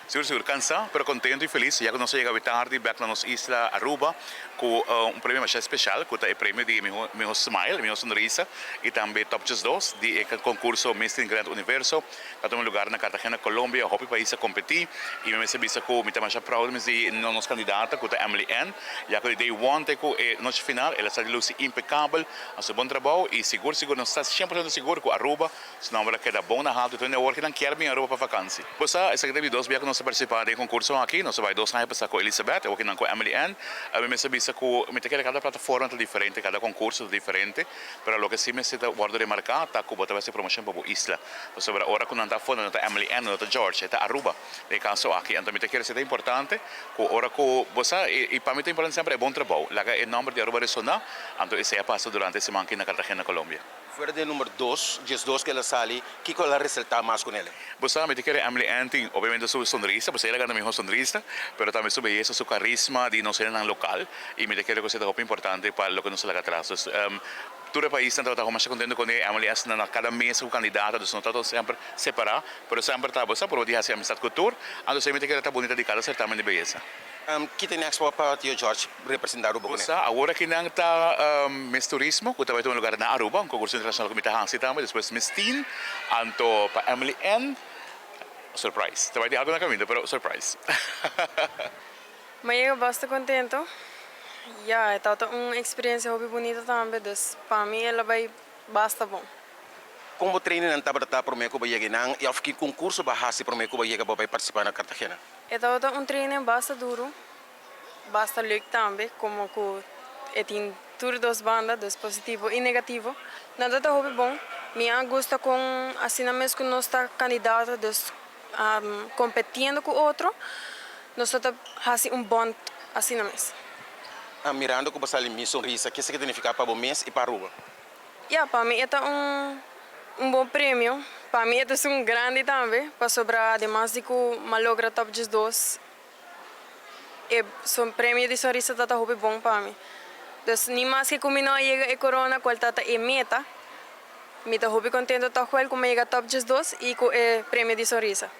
Seguro, seguro, cansado, pero contento y feliz. Ya que nos llega tarde, back na nos isla Aruba, com prêmio mais especial, que é o prêmio de meu smile, minha sonrisa, e também Top Just 2, de concurso Miss Grand Universo, que é um lugar na Cartagena, Colômbia, o país a competir, e me recebi com me também proud de nos candidata, que é Emily Ann, já que day one, que é noite final, ela está de luz impecável, a seu bom trabalho, e seguro, nós estamos 100% seguro com Aruba, senão ela queda bom na rata, então eu não quero vir Aruba para vacância. Pois essa que teve 2 dias que nós participamos do concurso aqui, nós vai 2 anos com Elizabeth, ou aqui com Emily Ann, me recebi com cada plataforma é diferente, cada concurso é diferente, pero lo que sí me guardo remarcar está que bota essa promoção para a isla. Então, sobre a hora que não está fora, não está Emily Ann, não está George, está Aruba, no caso aqui. Então, me quero ser importante, que a hora que você, e para mim é importante sempre é bom trabalho. Lá é o nome de Aruba ressonar, então isso é passa durante a semana aqui na Cartagena, Colômbia. Fuera de número 2, just 2 que ela sali, que ela resulta mais com ela? Você me quer Emily Ann tem, obviamente, sua sonrisa, você ela ganha mesmo sonrisa, pero também sua beleza, seu carisma de não ser em local, e me quero que seja algo importante para o que nos laga atrás. Todo o país está mais contente com a Emily Ann, na cada mês o candidato, então não está sempre separado, pero sempre está você, por dia a amizade cultura, então você me quer estar bonita de cada certamen de beleza. Que tem expo para o George representar Aruba com ela? Agora que não está Miss Turismo, que também tem um lugar na Aruba, um concurso internacional que me está também, depois Miss Teen, então para Emily Ann, surprise. Também tem algo na caminho, pero surprise. Mas eu bastante contento. Ja, het had een experiência hobby bonita também, dus para mim ela vai basta bom. Como treino não está para o meu cubaia não e ao que concurso bahasi para o meu cubaia para participar na Cartagena. Het had een treino basta duro, basta leuk também, como que tem tudo duas bandas, dus positivo e negativo. Nada tá hobby bom. Minha gosta com assim mesmo que nós está candidato, dus competindo com outro, nós está fazendo bond assim mesmo. Mirando que você ali me sonrisa, que significa para o mês e para a Aruba? Ja, para mim é bom prêmio. Para mim é grande também, para sobrar, además de que malogra top 2. Um prêmio de sonrisa está muito bom para mim. Então, nem mais que como não chega a corona, qual está a meta, me está muito contente com ele como chega top 2 e com o prêmio de sonrisa.